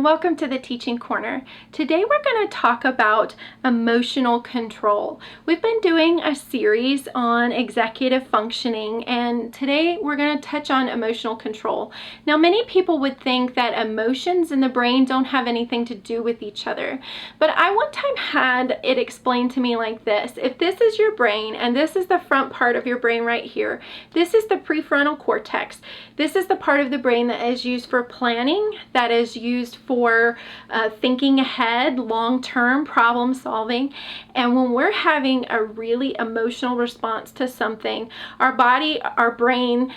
and welcome to the Teaching Corner. Today we're going to talk about emotional control. We've been doing a series on executive functioning, and today we're going to touch on emotional control. Now, many people would think that emotions in the brain don't have anything to do with each other, but I one time had it explained to me like this. If this is your brain and this is the front part of your brain right here, this is the prefrontal cortex. This is the part of the brain that is used for planning, that is used for thinking ahead, long-term problem solving. And when we're having a really emotional response to something, our body, our brain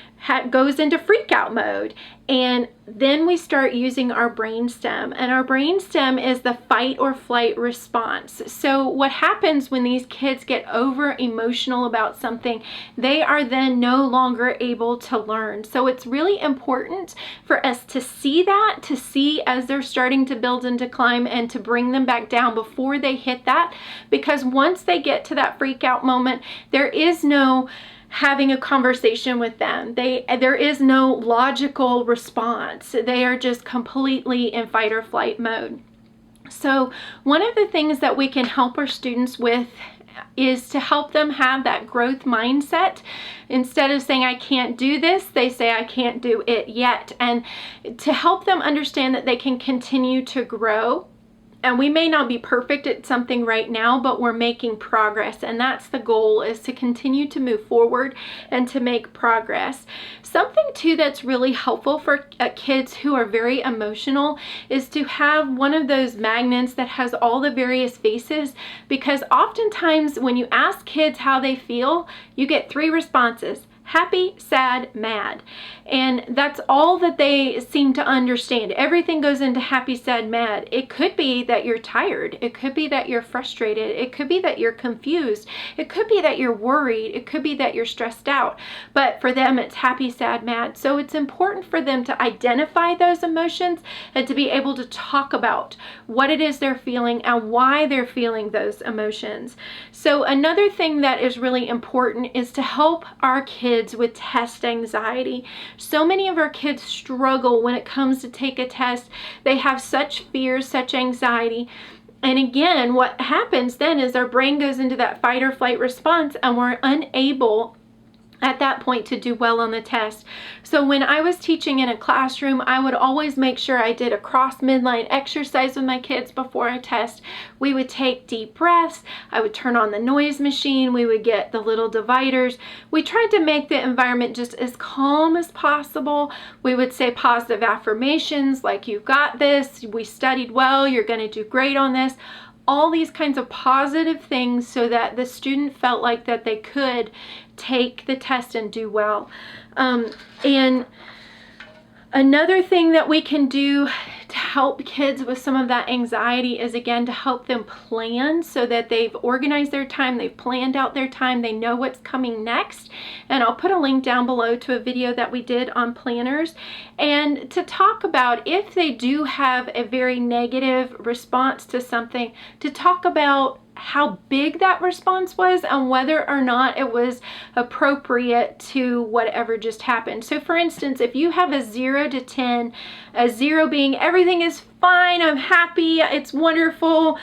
goes into freak out mode. And then we start using our brainstem, and our brainstem is the fight or flight response. So what happens when these kids get over emotional about something, they are then no longer able to learn. So it's really important for us to see that, to see as they're starting to build and to climb, and to bring them back down before they hit that, because once they get to that freak out moment, there is no having a conversation with them. There is no logical response. They are just completely in fight or flight mode. So one of the things that we can help our students with is to help them have that growth mindset. Instead of saying, I can't do this, they say, I can't do it yet. And to help them understand that they can continue to grow. And we may not be perfect at something right now, but we're making progress. And that's the goal, is to continue to move forward and to make progress. Something too that's really helpful for kids who are very emotional is to have one of those magnets that has all the various faces, because oftentimes when you ask kids how they feel, you get 3 responses: happy, sad, mad. And that's all that they seem to understand. Everything goes into happy, sad, mad. It could be that you're tired. It could be that you're frustrated. It could be that you're confused. It could be that you're worried. It could be that you're stressed out. But for them, it's happy, sad, mad. So it's important for them to identify those emotions and to be able to talk about what it is they're feeling and why they're feeling those emotions. So another thing that is really important is to help our kids with test anxiety. So many of our kids struggle when it comes to take a test. They have such fears, such anxiety. And again, what happens then is our brain goes into that fight or flight response, and we're unable at that point to do well on the test. So when I was teaching in a classroom, I would always make sure I did a cross midline exercise with my kids before a test. We would take deep breaths. I would turn on the noise machine. We would get the little dividers. We tried to make the environment just as calm as possible. We would say positive affirmations like, you've got this, we studied well, you're going to do great on this. All these kinds of positive things so that the student felt like that they could take the test and do well. And another thing that we can do to help kids with some of that anxiety is, again, to help them plan so that they've organized their time, they've planned out their time, they know what's coming next. And I'll put a link down below to a video that we did on planners, and to talk about if they do have a very negative response to something, to talk about how big that response was and whether or not it was appropriate to whatever just happened. So for instance, if you have a 0 to 10, a 0 being everything is fine, I'm happy, it's wonderful,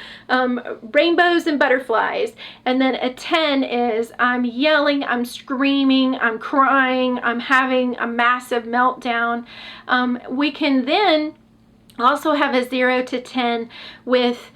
rainbows and butterflies, and then a 10 is I'm yelling, I'm screaming, I'm crying, I'm having a massive meltdown, we can then also have a 0 to 10 with,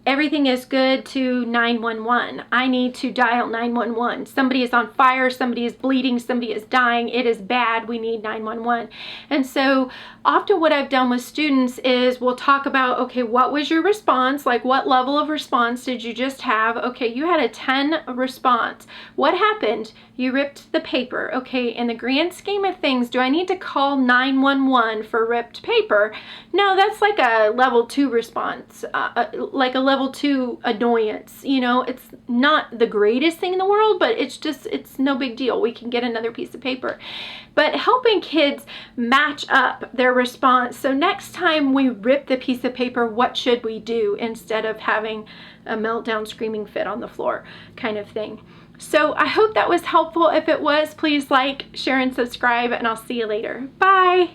everything is good to 911. I need to dial 911. Somebody is on fire, somebody is bleeding, somebody is dying. It is bad. We need 911. And so often what I've done with students is we'll talk about, okay, what was your response? Like, what level of response did you just have? Okay, you had a 10 response. What happened? You ripped the paper. Okay, in the grand scheme of things, do I need to call 911 for ripped paper? No, that's like a level 2 response, like a level 2 annoyance. It's not the greatest thing in the world, but it's no big deal. We can get another piece of paper. But helping kids match up their response. So next time we rip the piece of paper, what should we do instead of having a meltdown screaming fit on the floor kind of thing. So I hope that was helpful. If it was, please like, share, and subscribe, and I'll see you later. Bye.